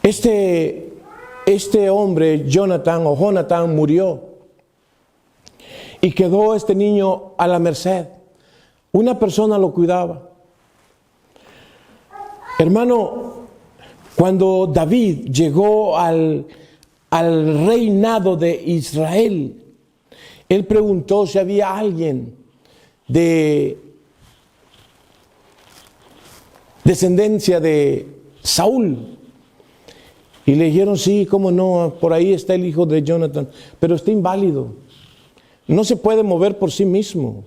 Este hombre, Jonathan, murió. Y quedó este niño a la merced. Una persona lo cuidaba. Hermano, cuando David llegó al reinado de Israel, él preguntó si había alguien de descendencia de Saúl. Y le dijeron, sí, cómo no, por ahí está el hijo de Jonathan, pero está inválido. No se puede mover por sí mismo.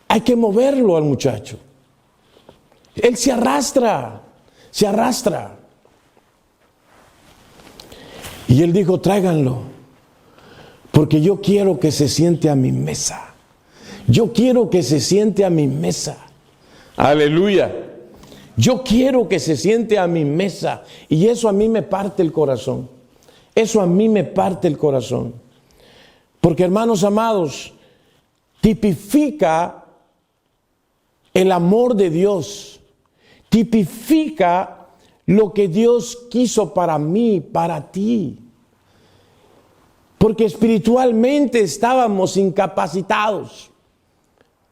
Hay que moverlo al muchacho. Él se arrastra. Y él dijo, tráiganlo, porque yo quiero que se siente a mi mesa. Yo quiero que se siente a mi mesa. Aleluya. Yo quiero que se siente a mi mesa. Y eso a mí me parte el corazón. Eso a mí me parte el corazón. Porque, hermanos amados, tipifica el amor de Dios. Tipifica lo que Dios quiso para mí, para ti. Porque espiritualmente estábamos incapacitados,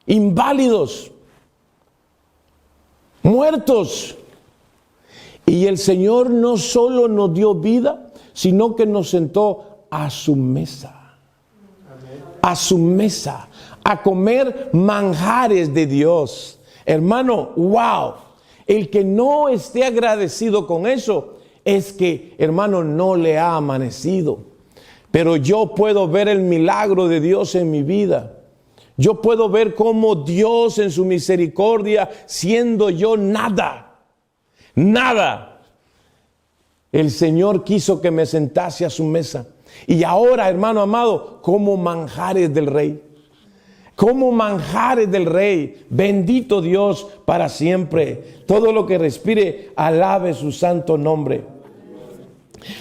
inválidos, muertos. Y el Señor no solo nos dio vida, sino que nos sentó a su mesa. A su mesa, a comer manjares de Dios. Hermano, wow. El que no esté agradecido con eso es que, hermano, no le ha amanecido. Pero yo puedo ver el milagro de Dios en mi vida. Yo puedo ver cómo Dios en su misericordia, siendo yo nada, el Señor quiso que me sentase a su mesa. Y ahora, hermano amado, como manjares del Rey. Como manjares del Rey. Bendito Dios para siempre. Todo lo que respire, alabe su santo nombre.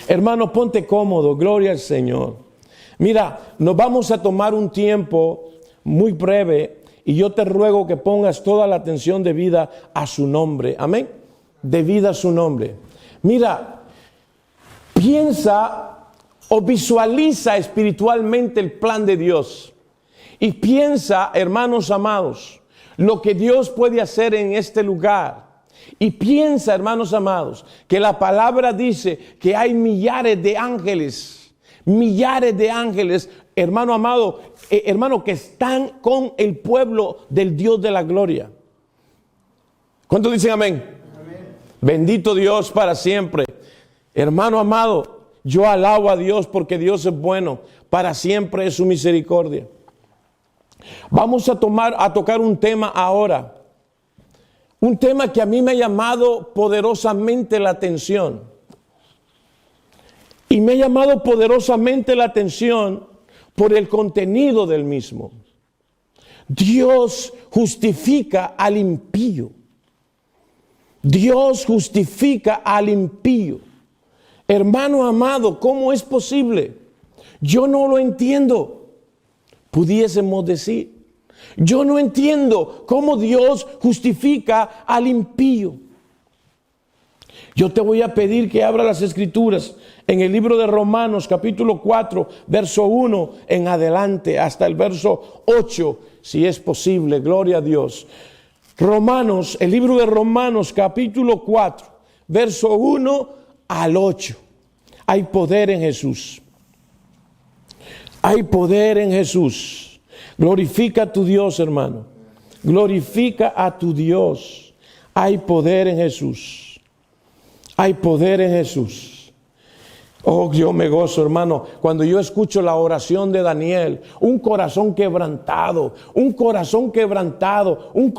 Hermano, ponte cómodo. Gloria al Señor. Mira, nos vamos a tomar un tiempo muy breve. Y yo te ruego que pongas toda la atención debida a su nombre. Amén. Debida a su nombre. Mira, piensa o visualiza espiritualmente el plan de Dios. Y piensa, hermanos amados, lo que Dios puede hacer en este lugar. Y piensa, hermanos amados, que la palabra dice que hay millares de ángeles, hermano amado, hermano, que están con el pueblo del Dios de la gloria. ¿Cuántos dicen amén? Amén. Bendito Dios para siempre. Hermano amado, yo alabo a Dios porque Dios es bueno, para siempre es su misericordia. Vamos a tocar un tema ahora. Un tema que a mí me ha llamado poderosamente la atención. Y me ha llamado poderosamente la atención por el contenido del mismo. Dios justifica al impío. Dios justifica al impío. Hermano amado, ¿cómo es posible? Yo no lo entiendo. Pudiésemos decir, yo no entiendo cómo Dios justifica al impío. Yo te voy a pedir que abra las Escrituras en el libro de Romanos, capítulo 4, verso 1 en adelante, hasta el verso 8, si es posible, gloria a Dios. Romanos, el libro de Romanos, capítulo 4, verso 1 al 8. Hay poder en Jesús. Hay poder en Jesús. Glorifica a tu Dios, hermano. Glorifica a tu Dios. Hay poder en Jesús. Hay poder en Jesús. Oh, yo me gozo, hermano, cuando yo escucho la oración de Daniel. Un corazón quebrantado, un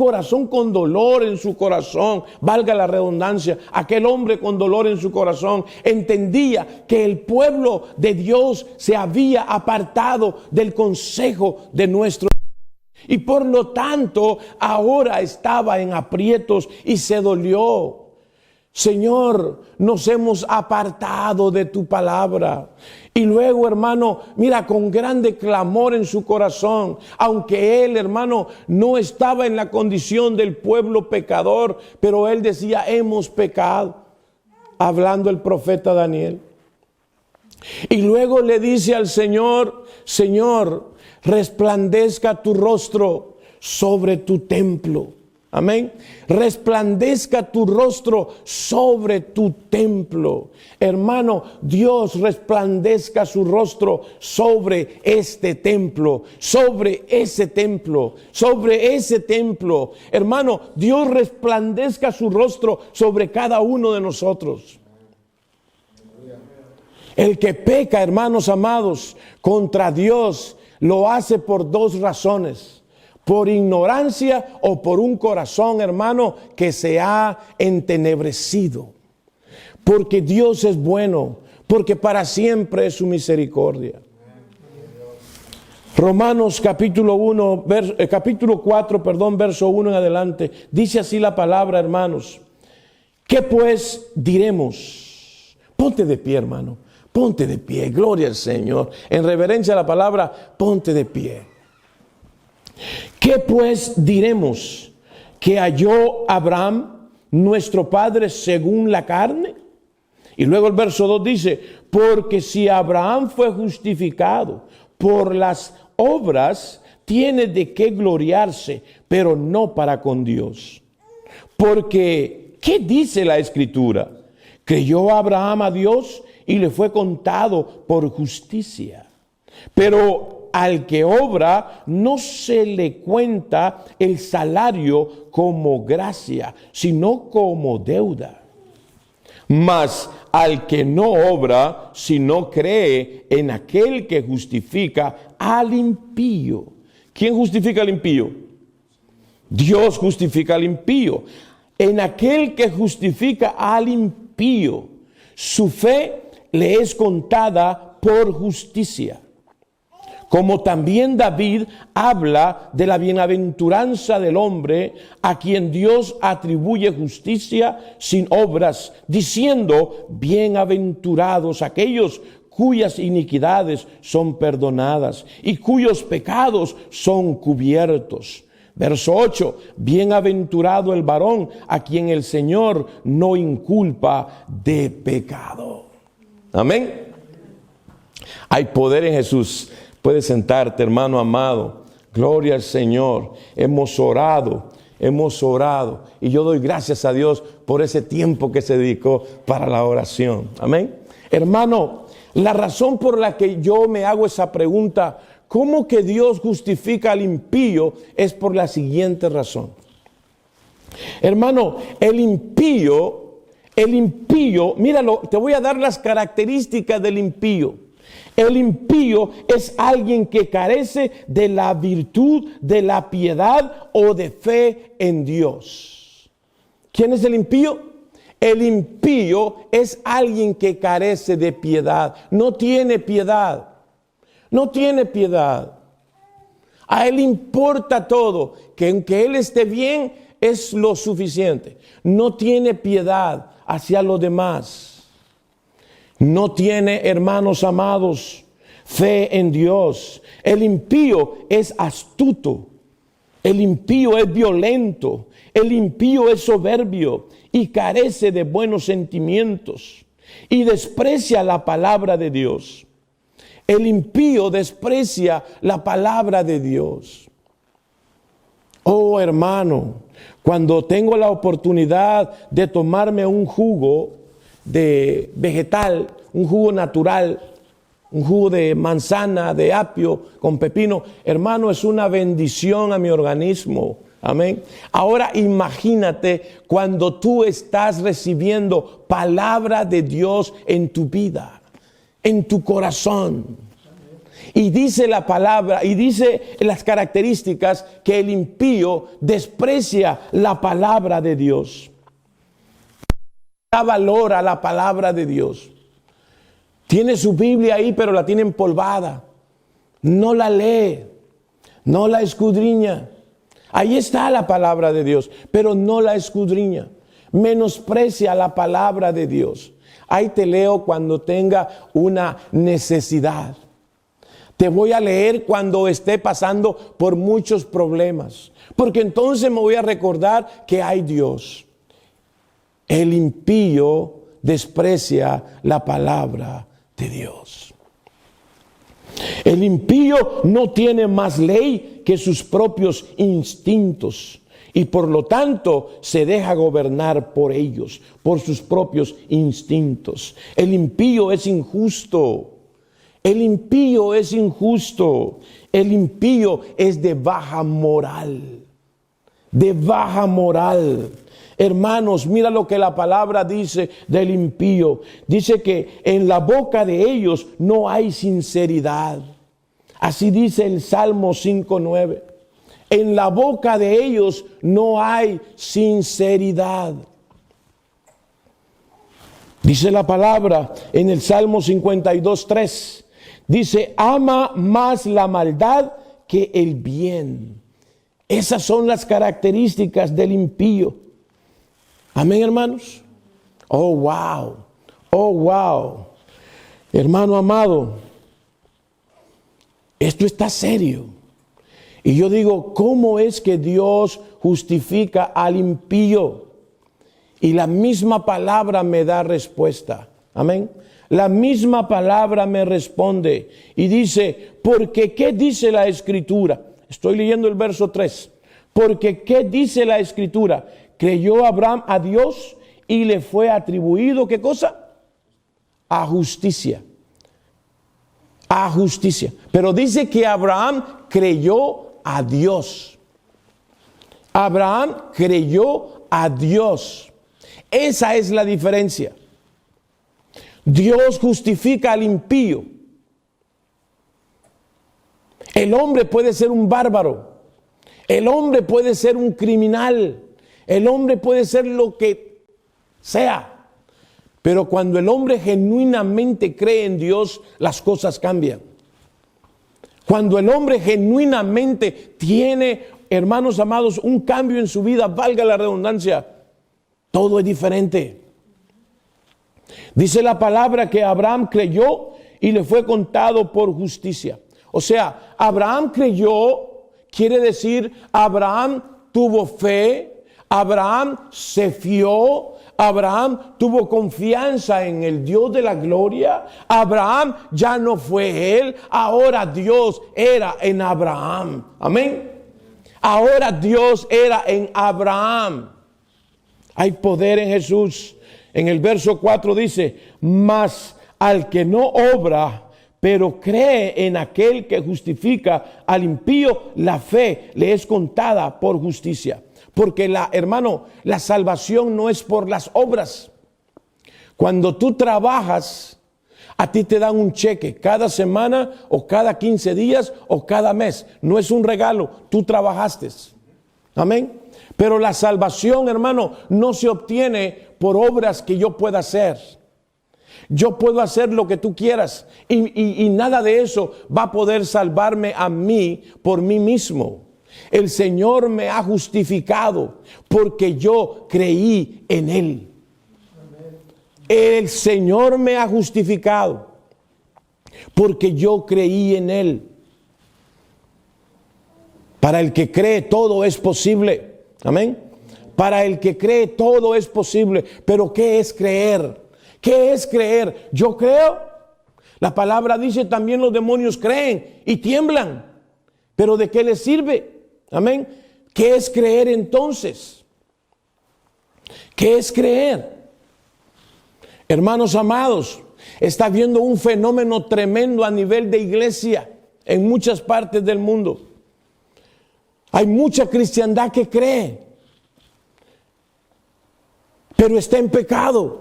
corazón con dolor en su corazón, valga la redundancia. Aquel hombre con dolor en su corazón entendía que el pueblo de Dios se había apartado del consejo de nuestro y por lo tanto ahora estaba en aprietos y se dolió. Señor, nos hemos apartado de tu palabra. Y luego, hermano, mira, con grande clamor en su corazón, aunque él, hermano, no estaba en la condición del pueblo pecador, pero él decía, hemos pecado. hablando el profeta Daniel. Y luego le dice al Señor, Señor, resplandezca tu rostro sobre tu templo. Amén. Resplandezca tu rostro sobre tu templo. Hermano, Dios resplandezca su rostro sobre este templo, sobre ese templo, sobre ese templo. Hermano, Dios resplandezca su rostro sobre cada uno de nosotros. El que peca, hermanos amados, contra Dios, lo hace por dos razones. Por ignorancia o por un corazón, hermano, que se ha entenebrecido. Porque Dios es bueno, porque para siempre es su misericordia. Romanos capítulo 4, verso 1 en adelante, dice así la palabra, hermanos. ¿Qué pues diremos? Ponte de pie, hermano, ponte de pie, gloria al Señor. En reverencia a la palabra, ponte de pie. ¿Qué pues diremos? ¿Que halló Abraham, nuestro padre, según la carne? Y luego el verso 2 dice, porque si Abraham fue justificado por las obras, tiene de qué gloriarse, pero no para con Dios. Porque, ¿qué dice la Escritura? Creyó Abraham a Dios y le fue contado por justicia. Pero al que obra no se le cuenta el salario como gracia, sino como deuda. Mas al que no obra, sino cree en aquel que justifica al impío. ¿Quién justifica al impío? Dios justifica al impío. En aquel que justifica al impío, su fe le es contada por justicia. Como también David habla de la bienaventuranza del hombre a quien Dios atribuye justicia sin obras, diciendo, bienaventurados aquellos cuyas iniquidades son perdonadas y cuyos pecados son cubiertos. Verso 8, bienaventurado el varón a quien el Señor no inculpa de pecado. Amén. Hay poder en Jesús. Puedes sentarte, hermano amado. Gloria al Señor. Hemos orado. Y yo doy gracias a Dios por ese tiempo que se dedicó para la oración. Amén. Hermano, la razón por la que yo me hago esa pregunta, ¿cómo que Dios justifica al impío? Es por la siguiente razón. Hermano, el impío, míralo, te voy a dar las características del impío. El impío es alguien que carece de la virtud, de la piedad o de fe en Dios. ¿Quién es el impío? El impío es alguien que carece de piedad, no tiene piedad. No tiene piedad. A él importa todo, que aunque él esté bien es lo suficiente. No tiene piedad hacia los demás. No tiene, hermanos amados, fe en Dios. El impío es astuto. El impío es violento. El impío es soberbio y carece de buenos sentimientos y desprecia la palabra de Dios. El impío desprecia la palabra de Dios. Oh, hermano, cuando tengo la oportunidad de tomarme un jugo de vegetal, un jugo natural, un jugo de manzana, de apio, con pepino, hermano, es una bendición a mi organismo. Amén. Ahora imagínate cuando tú estás recibiendo palabra de Dios en tu vida, en tu corazón. Y dice la palabra, y dice las características que el impío desprecia la palabra de Dios. Da valor a la palabra de Dios. Tiene su Biblia ahí, pero la tiene empolvada. No la lee, no la escudriña. Ahí está la palabra de Dios, pero no la escudriña. Menosprecia la palabra de Dios. Ahí te leo cuando tenga una necesidad. Te voy a leer cuando esté pasando por muchos problemas, porque entonces me voy a recordar que hay Dios. El impío desprecia la palabra de Dios. El impío no tiene más ley que sus propios instintos y por lo tanto se deja gobernar por ellos, por sus propios instintos. El impío es injusto. El impío es injusto. El impío es de baja moral. De baja moral. Hermanos, mira lo que la palabra dice del impío. Dice que en la boca de ellos no hay sinceridad. Así dice el Salmo 5:9. En la boca de ellos no hay sinceridad. Dice la palabra en el Salmo 52:3. Dice, ama más la maldad que el bien. Esas son las características del impío. Amén, hermanos. Oh, wow. Oh, wow. Hermano amado, esto está serio. Y yo digo, ¿cómo es que Dios justifica al impío? Y la misma palabra me da respuesta. Amén. La misma palabra me responde. Y dice, porque ¿qué dice la Escritura? Estoy leyendo el verso 3. Porque ¿qué dice la Escritura? Creyó Abraham a Dios y le fue atribuido, ¿qué cosa? A justicia. A justicia. Pero dice que Abraham creyó a Dios. Abraham creyó a Dios. Esa es la diferencia. Dios justifica al impío. El hombre puede ser un bárbaro. El hombre puede ser un criminal. El hombre puede ser lo que sea. Pero cuando el hombre genuinamente cree en Dios, las cosas cambian. Cuando el hombre genuinamente tiene, hermanos amados, un cambio en su vida, valga la redundancia, todo es diferente. Dice la palabra que Abraham creyó y le fue contado por justicia. O sea, Abraham creyó, quiere decir, Abraham tuvo fe, Abraham se fió, Abraham tuvo confianza en el Dios de la gloria. Abraham ya no fue él, ahora Dios era en Abraham. Amén. Ahora Dios era en Abraham. Hay poder en Jesús. En el verso 4 dice, mas al que no obra, pero cree en aquel que justifica al impío, la fe le es contada por justicia. Porque hermano, la salvación no es por las obras. Cuando tú trabajas, a ti te dan un cheque cada semana o cada 15 días o cada mes. No es un regalo, tú trabajaste. Amén. Pero la salvación, hermano, no se obtiene por obras que yo pueda hacer. Yo puedo hacer lo que tú quieras y nada de eso va a poder salvarme a mí por mí mismo. El Señor me ha justificado porque yo creí en Él. El Señor me ha justificado porque yo creí en Él. Para el que cree todo es posible. Amén. Para el que cree todo es posible. Pero ¿qué es creer? ¿Qué es creer? Yo creo. La palabra dice también los demonios creen y tiemblan. ¿Pero de qué les sirve? Amén. ¿Qué es creer entonces? ¿Qué es creer? Hermanos amados, está habiendo un fenómeno tremendo a nivel de iglesia en muchas partes del mundo. Hay mucha cristiandad que cree, pero está en pecado.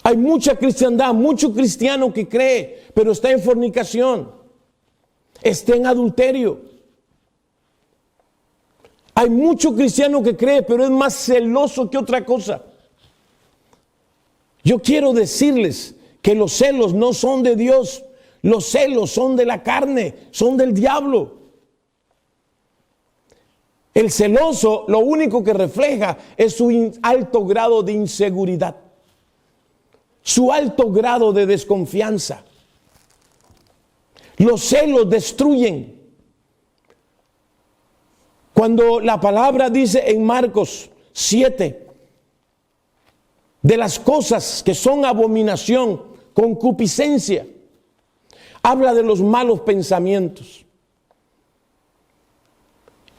Hay mucha cristiandad, mucho cristiano que cree, pero está en fornicación, está en adulterio. Hay mucho cristiano que cree, pero es más celoso que otra cosa. Yo quiero decirles que los celos no son de Dios. Los celos son de la carne, son del diablo. El celoso lo único que refleja es su alto grado de inseguridad, su alto grado de desconfianza. Los celos destruyen. Cuando la palabra dice en Marcos 7, de las cosas que son abominación, concupiscencia. Habla de los malos pensamientos.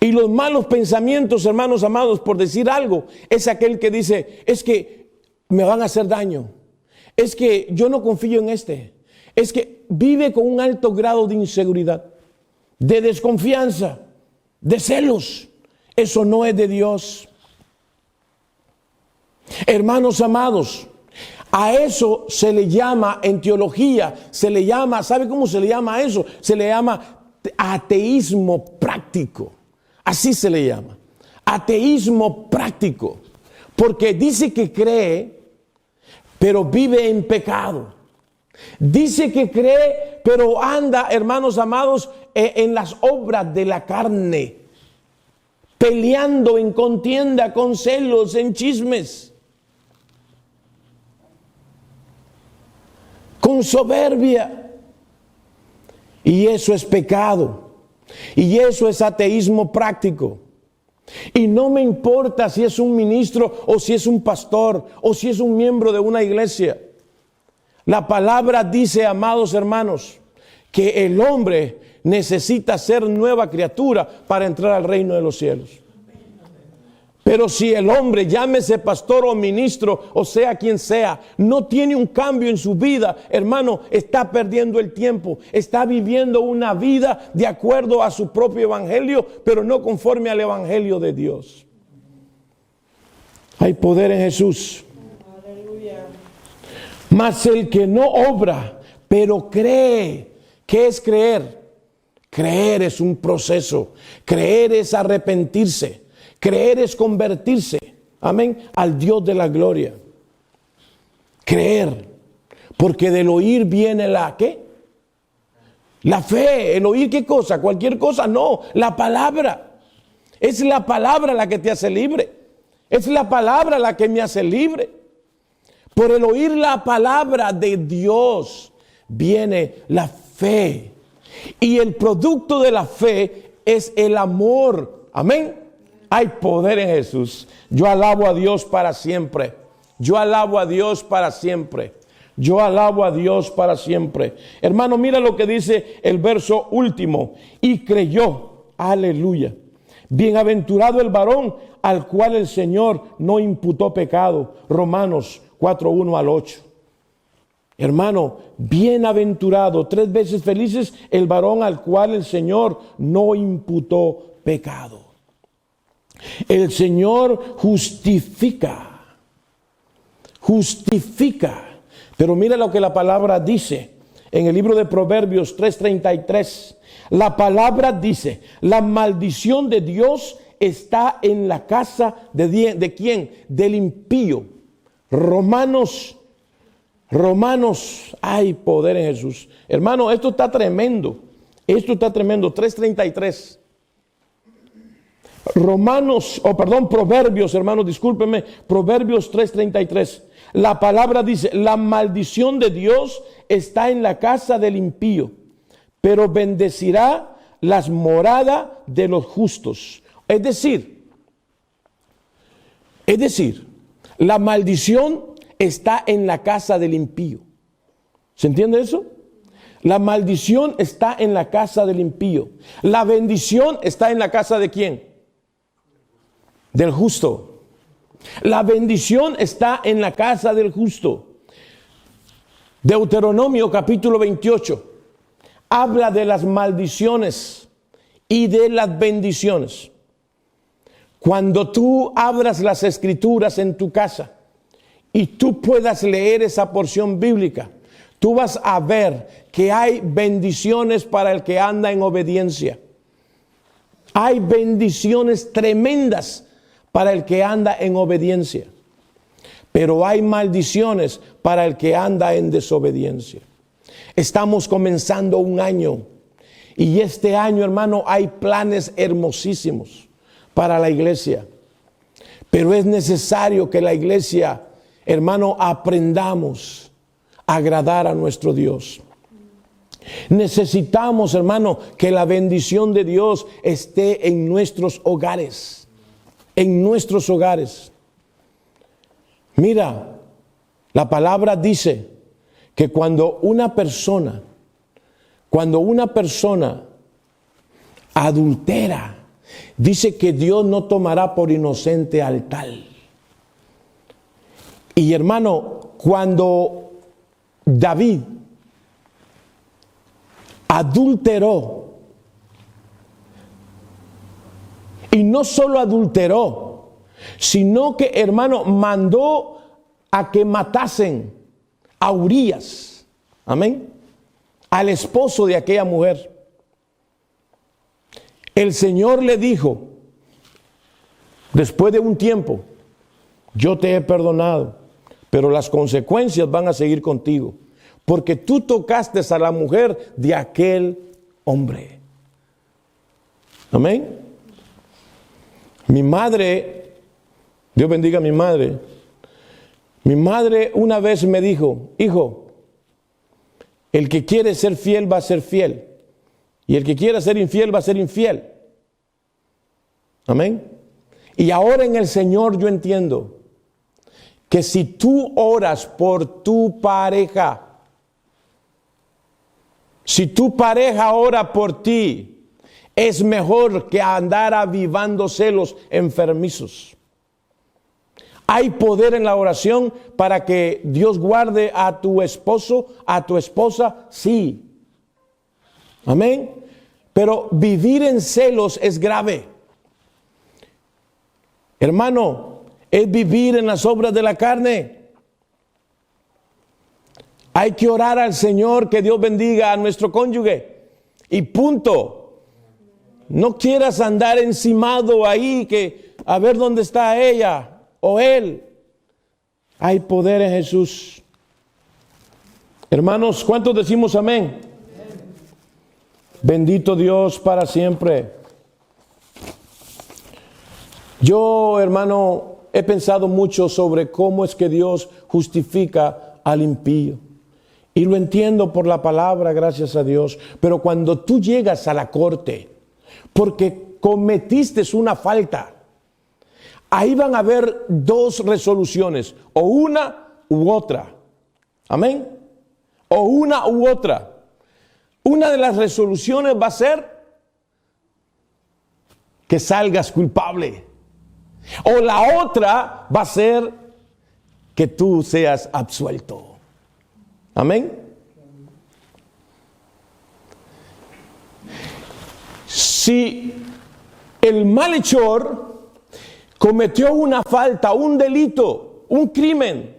Y los malos pensamientos, hermanos amados, por decir algo, es aquel que dice, es que me van a hacer daño. Es que yo no confío en este. Es que vive con un alto grado de inseguridad, de desconfianza, de celos. Eso no es de Dios. Hermanos amados, a eso se le llama en teología, se le llama, ¿sabe cómo se le llama a eso? Se le llama ateísmo práctico. Así se le llama. Ateísmo práctico. Porque dice que cree, pero vive en pecado. Dice que cree, pero anda, hermanos amados, en las obras de la carne. Peleando en contienda, con celos, en chismes. Con soberbia. Y eso es pecado. Y eso es ateísmo práctico. Y no me importa si es un ministro o si es un pastor o si es un miembro de una iglesia. La palabra dice, amados hermanos, que el hombre necesita ser nueva criatura para entrar al reino de los cielos. Pero si el hombre, llámese pastor o ministro, o sea quien sea, no tiene un cambio en su vida, hermano, está perdiendo el tiempo. Está viviendo una vida de acuerdo a su propio evangelio, pero no conforme al evangelio de Dios. Hay poder en Jesús. Aleluya. Mas el que no obra, pero cree. ¿Qué es creer? Creer es un proceso. Creer es arrepentirse. Creer es convertirse, amén, al Dios de la gloria. Creer, porque del oír viene la, ¿qué? La fe. ¿El oír qué cosa? Cualquier cosa, no, la palabra. Es la palabra la que te hace libre. Es la palabra la que me hace libre. Por el oír la palabra de Dios viene la fe. Y el producto de la fe es el amor, amén. Hay poder en Jesús. Yo alabo a Dios para siempre. Yo alabo a Dios para siempre. Yo alabo a Dios para siempre. Hermano, mira lo que dice el verso último. Y creyó. Aleluya. Bienaventurado el varón al cual el Señor no imputó pecado. Romanos 4:1 al 8. Hermano, bienaventurado, 3 veces felices el varón al cual el Señor no imputó pecado. El Señor justifica. Pero mira lo que la palabra dice en el libro de Proverbios 3:33. La palabra dice, la maldición de Dios está en la casa ¿de quién? Del impío. Romanos, hay poder en Jesús. Hermano, esto está tremendo. 3:33. Proverbios, hermanos, discúlpenme, Proverbios 3:33. La palabra dice, la maldición de Dios está en la casa del impío, pero bendecirá las moradas de los justos. Es decir, la maldición está en la casa del impío. ¿Se entiende eso? La maldición está en la casa del impío. La bendición está en la casa ¿de quién? Del justo. La bendición está en la casa del justo. Deuteronomio capítulo 28 habla de las maldiciones y de las bendiciones. Cuando tú abras las escrituras en tu casa y tú puedas leer esa porción bíblica, tú vas a ver que hay bendiciones para el que anda en obediencia. Hay bendiciones tremendas para el que anda en obediencia. Pero hay maldiciones para el que anda en desobediencia. Estamos comenzando un año. Y este año, hermano, hay planes hermosísimos para la iglesia. Pero es necesario que la iglesia, hermano, aprendamos a agradar a nuestro Dios. Necesitamos, hermano, que la bendición de Dios esté en nuestros hogares. En nuestros hogares. Mira, La palabra dice que cuando una persona adultera, dice que Dios no tomará por inocente al tal. Y hermano, cuando David adulteró, y no solo adulteró, sino que, hermano, mandó a que matasen a Urías, amén, al esposo de aquella mujer. El Señor le dijo, después de un tiempo, yo te he perdonado, pero las consecuencias van a seguir contigo, porque tú tocaste a la mujer de aquel hombre. Amén. Mi madre, Dios bendiga a mi madre. Mi madre una vez me dijo, hijo, el que quiere ser fiel va a ser fiel, y el que quiera ser infiel va a ser infiel. Amén. Y ahora en el Señor yo entiendo que si tú oras por tu pareja, si tu pareja ora por ti, es mejor que andar avivando celos enfermizos. Hay poder en la oración para que Dios guarde a tu esposo, a tu esposa, sí. Amén. Pero vivir en celos es grave. Hermano, es vivir en las obras de la carne. Hay que orar al Señor que Dios bendiga a nuestro cónyuge. Y punto. No quieras andar encimado ahí que a ver dónde está ella o él. Hay poder en Jesús. Hermanos, ¿cuántos decimos amén? Bendito Dios para siempre. Yo, hermano, he pensado mucho sobre cómo es que Dios justifica al impío. Y lo entiendo por la palabra, gracias a Dios. Pero cuando tú llegas a la corte, porque cometiste una falta, ahí van a haber dos resoluciones, o una u otra. Amén. O una u otra. Una de las resoluciones va a ser que salgas culpable. O la otra va a ser que tú seas absuelto. Amén. Si el malhechor cometió una falta, un delito, un crimen,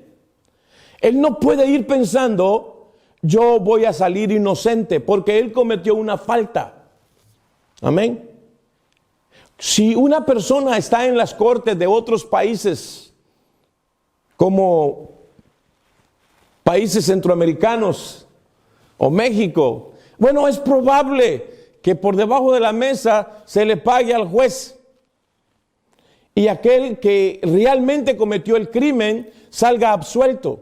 él no puede ir pensando, yo voy a salir inocente, porque él cometió una falta. Amén. Si una persona está en las cortes de otros países, como países centroamericanos o México, bueno, es probable que por debajo de la mesa se le pague al juez. Y aquel que realmente cometió el crimen salga absuelto.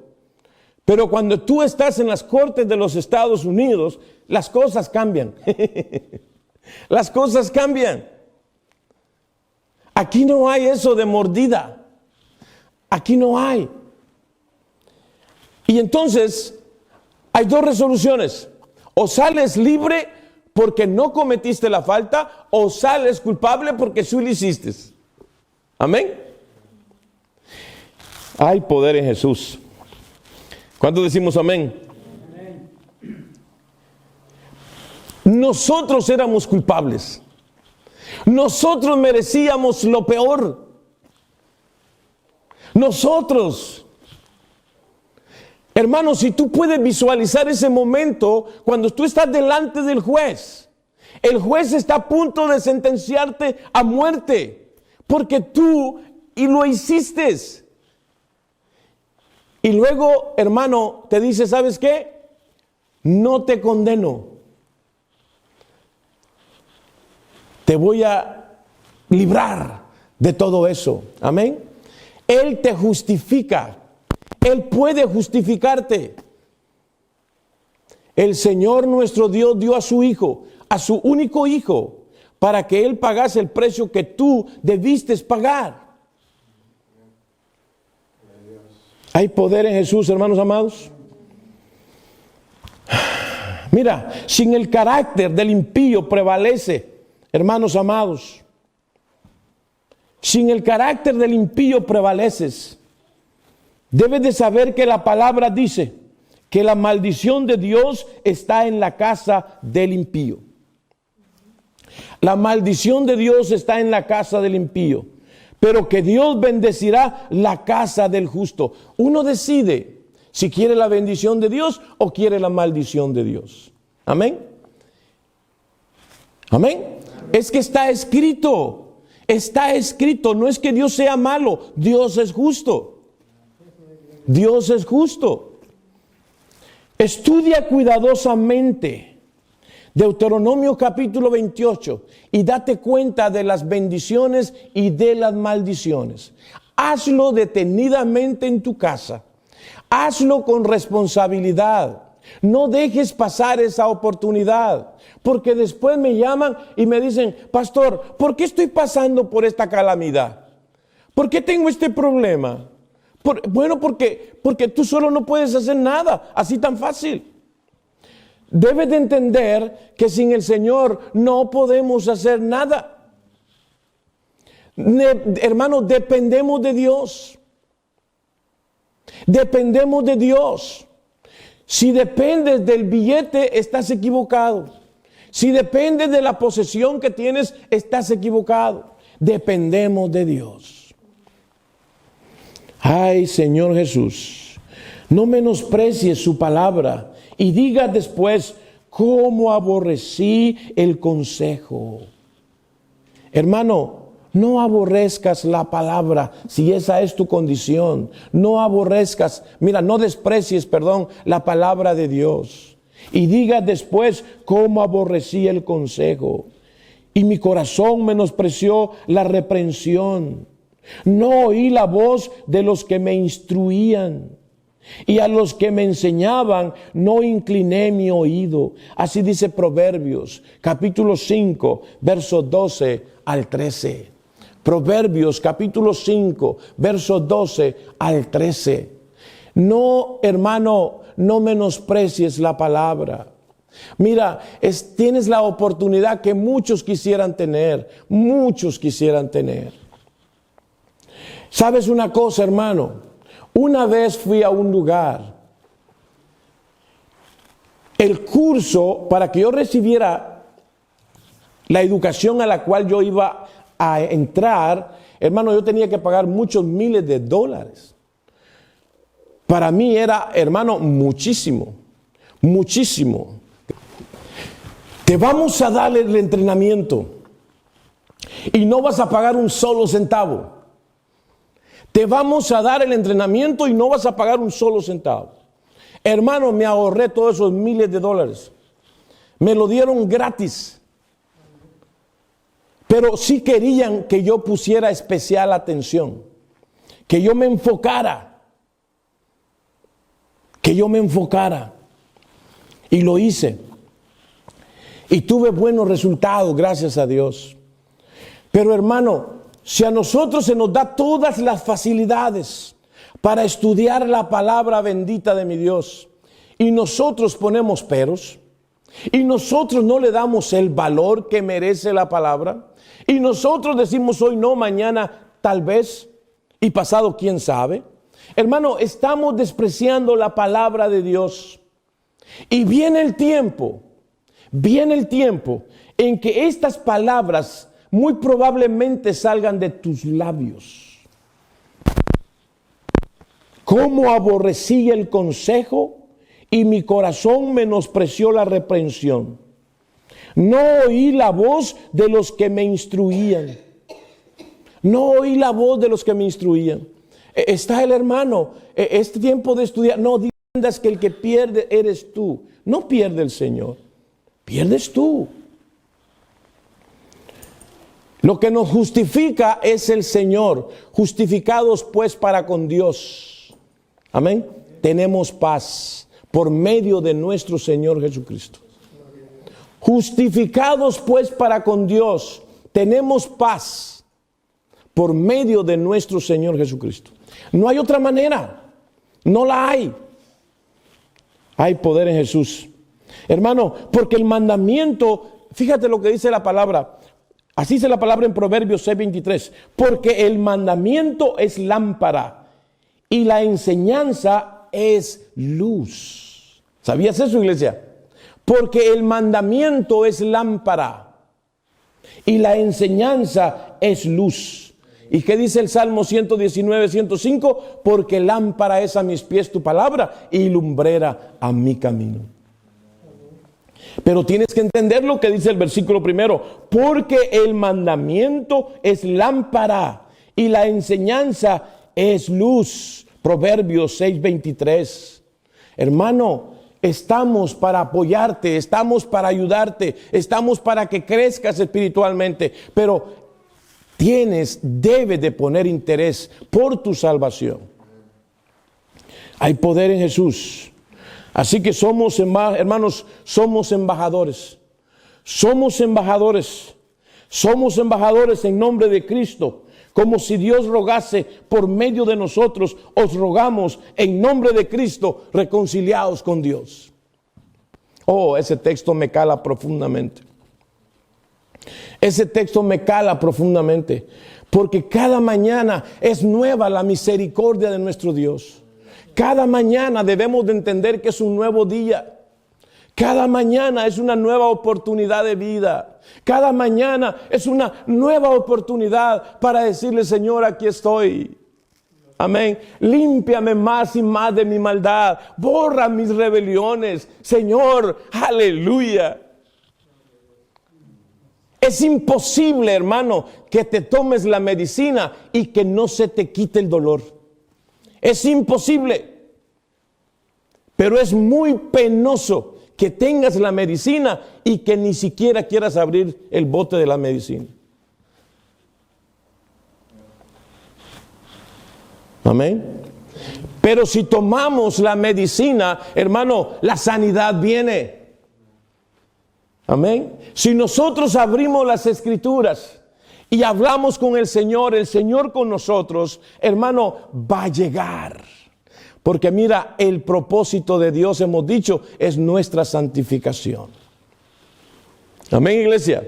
Pero cuando tú estás en las cortes de los Estados Unidos, las cosas cambian. Las cosas cambian. Aquí no hay eso de mordida. Aquí no hay. Y entonces hay dos resoluciones. O sales libre porque no cometiste la falta, o sales culpable porque tú lo hiciste. Amén. Hay poder en Jesús. ¿Cuántos decimos amén? Amén. Nosotros éramos culpables. Nosotros merecíamos lo peor. Nosotros. Hermano, si tú puedes visualizar ese momento cuando tú estás delante del juez, el juez está a punto de sentenciarte a muerte porque tú y lo hiciste. Y luego, hermano, te dice, ¿sabes qué? No te condeno. Te voy a librar de todo eso. Amén. Él te justifica. Él puede justificarte. El Señor nuestro Dios dio a su Hijo, a su único Hijo, para que Él pagase el precio que tú debiste pagar. Hay poder en Jesús, hermanos amados. Mira, sin el carácter del impío prevalece, hermanos amados. Sin el carácter del impío prevaleces. Debes de saber que la palabra dice que la maldición de Dios está en la casa del impío. La maldición de Dios está en la casa del impío, pero que Dios bendecirá la casa del justo. Uno decide si quiere la bendición de Dios o quiere la maldición de Dios. Amén. Amén. Es que está escrito. Está escrito. No es que Dios sea malo. Dios es justo. Dios es justo. Estudia cuidadosamente Deuteronomio capítulo 28 y date cuenta de las bendiciones y de las maldiciones. Hazlo detenidamente en tu casa. Hazlo con responsabilidad. No dejes pasar esa oportunidad, porque después me llaman y me dicen: pastor, ¿por qué estoy pasando por esta calamidad? ¿Por qué tengo este problema? Bueno, porque tú solo no puedes hacer nada, así tan fácil. Debes de entender que sin el Señor no podemos hacer nada. Hermano, dependemos de Dios. Dependemos de Dios. Si dependes del billete, estás equivocado. Si dependes de la posesión que tienes, estás equivocado. Dependemos de Dios. Ay, Señor Jesús, no menosprecies su palabra y diga después: cómo aborrecí el consejo. Hermano, no aborrezcas la palabra si esa es tu condición. No aborrezcas, no desprecies, la palabra de Dios. Y diga después: cómo aborrecí el consejo. Y mi corazón menospreció la reprensión. No oí la voz de los que me instruían. Y a los que me enseñaban no incliné mi oído. Así dice Proverbios, capítulo 5, versos 12 al 13. Proverbios, capítulo 5, versos 12 al 13. No, hermano, no menosprecies la palabra. Mira, tienes la oportunidad que muchos quisieran tener. Muchos quisieran tener. ¿Sabes una cosa, hermano? Una vez fui a un lugar. El curso, para que yo recibiera la educación a la cual yo iba a entrar, hermano, yo tenía que pagar muchos miles de dólares. Para mí era, hermano, muchísimo, muchísimo. Te vamos a dar el entrenamiento y no vas a pagar un solo centavo. Te vamos a dar el entrenamiento y no vas a pagar un solo centavo. Hermano, me ahorré todos esos miles de dólares. Me lo dieron gratis. Pero sí querían que yo pusiera especial atención. Que yo me enfocara. Que yo me enfocara. Y lo hice. Y tuve buenos resultados, gracias a Dios. Pero hermano, si a nosotros se nos da todas las facilidades para estudiar la palabra bendita de mi Dios, y nosotros ponemos peros, y nosotros no le damos el valor que merece la palabra, y nosotros decimos hoy no, mañana tal vez, y pasado quién sabe, hermano, estamos despreciando la palabra de Dios. Y viene el tiempo en que estas palabras muy probablemente salgan de tus labios. Cómo aborrecí el consejo y mi corazón menospreció la reprensión. No oí la voz de los que me instruían. No oí la voz de los que me instruían. Está el hermano, este tiempo de estudiar. No entiendas que el que pierde eres tú. No pierde el Señor, pierdes tú. Lo que nos justifica es el Señor. Justificados pues para con Dios. Amén. Tenemos paz por medio de nuestro Señor Jesucristo. Justificados pues para con Dios. Tenemos paz por medio de nuestro Señor Jesucristo. No hay otra manera. No la hay. Hay poder en Jesús. Hermano, porque el mandamiento, fíjate lo que dice la palabra. Así dice la palabra en Proverbios 6:23. Porque el mandamiento es lámpara y la enseñanza es luz. ¿Sabías eso, iglesia? Porque el mandamiento es lámpara y la enseñanza es luz. ¿Y qué dice el Salmo 119:105? Porque lámpara es a mis pies tu palabra y lumbrera a mi camino. Pero tienes que entender lo que dice el versículo primero. Porque el mandamiento es lámpara y la enseñanza es luz. Proverbios 6:23. Hermano, estamos para apoyarte, estamos para ayudarte, estamos para que crezcas espiritualmente, pero debes de poner interés por tu salvación. Hay poder en Jesús. Así que somos, hermanos, somos embajadores. Somos embajadores. Somos embajadores en nombre de Cristo. Como si Dios rogase por medio de nosotros, os rogamos en nombre de Cristo, reconciliados con Dios. Oh, ese texto me cala profundamente. Ese texto me cala profundamente, porque cada mañana es nueva la misericordia de nuestro Dios. Cada mañana debemos de entender que es un nuevo día. Cada mañana es una nueva oportunidad de vida. Cada mañana es una nueva oportunidad para decirle: Señor, aquí estoy. Amén. Límpiame más y más de mi maldad. Borra mis rebeliones. Señor, aleluya. Es imposible, hermano, que te tomes la medicina y que no se te quite el dolor. Es imposible. Pero es muy penoso que tengas la medicina y que ni siquiera quieras abrir el bote de la medicina. Amén. Pero si tomamos la medicina, hermano, la sanidad viene. Amén. Si nosotros abrimos las Escrituras y hablamos con el Señor con nosotros, hermano, va a llegar. Porque mira, el propósito de Dios, hemos dicho, es nuestra santificación. Amén, iglesia.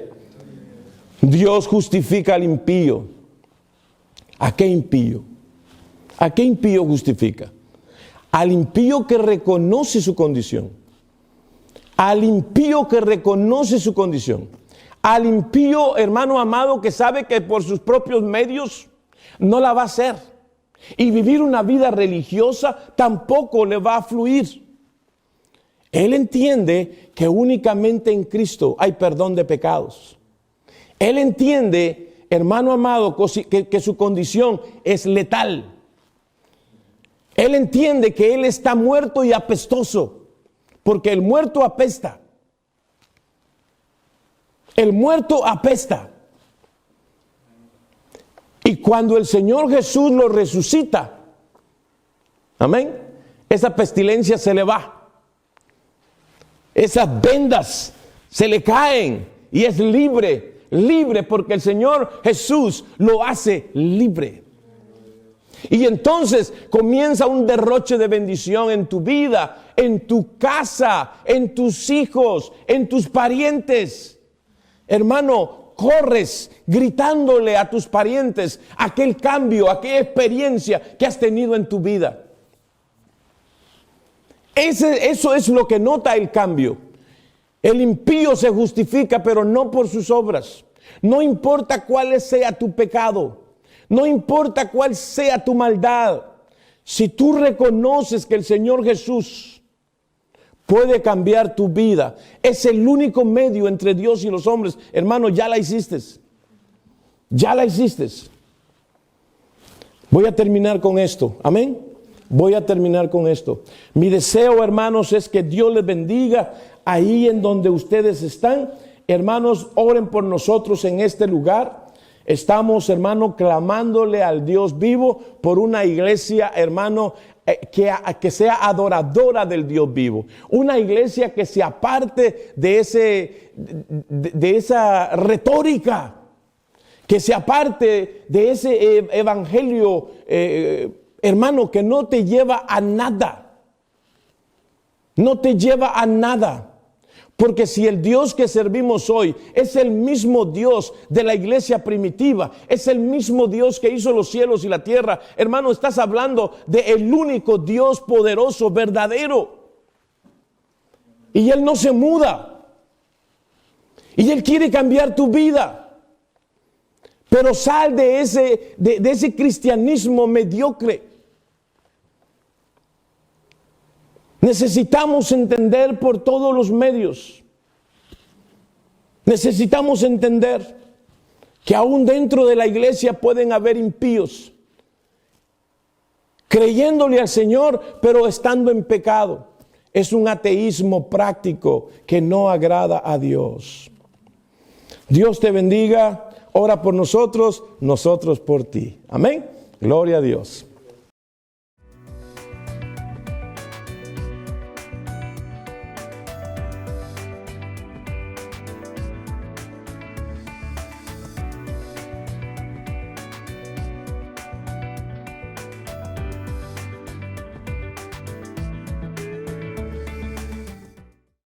Dios justifica al impío. ¿A qué impío? ¿A qué impío justifica? Al impío que reconoce su condición. Al impío que reconoce su condición. Al impío, hermano amado, que sabe que por sus propios medios no la va a hacer. Y vivir una vida religiosa tampoco le va a fluir. Él entiende que únicamente en Cristo hay perdón de pecados. Él entiende, hermano amado, que su condición es letal. Él entiende que él está muerto y apestoso, porque el muerto apesta. El muerto apesta. Y cuando el Señor Jesús lo resucita, amén, esa pestilencia se le va. Esas vendas se le caen y es libre, libre, porque el Señor Jesús lo hace libre. Y entonces comienza un derroche de bendición en tu vida, en tu casa, en tus hijos, en tus parientes. Hermano, corres gritándole a tus parientes aquel cambio, aquella experiencia que has tenido en tu vida. Eso es lo que nota el cambio. El impío se justifica, pero no por sus obras. No importa cuál sea tu pecado, no importa cuál sea tu maldad. Si tú reconoces que el Señor Jesús puede cambiar tu vida, es el único medio entre Dios y los hombres, hermano, ya la hiciste. Ya la hiciste. Voy a terminar con esto. Amén. Voy a terminar con esto. Mi deseo, hermanos, es que Dios les bendiga ahí en donde ustedes están. Hermanos, oren por nosotros en este lugar. Estamos, hermano, clamándole al Dios vivo por una iglesia, hermano, que sea adoradora del Dios vivo. Una iglesia que se aparte de esa retórica, que se aparte de ese evangelio hermano, que no te lleva a nada. No te lleva a nada. Porque si el Dios que servimos hoy es el mismo Dios de la iglesia primitiva, es el mismo Dios que hizo los cielos y la tierra, hermano, estás hablando del único Dios poderoso, verdadero. Y Él no se muda. Y Él quiere cambiar tu vida. Pero sal de ese cristianismo mediocre. Necesitamos entender por todos los medios. Necesitamos entender que aún dentro de la iglesia pueden haber impíos, creyéndole al Señor, pero estando en pecado. Es un ateísmo práctico que no agrada a Dios. Dios te bendiga. Ora por nosotros, nosotros por ti. Amén. Gloria a Dios.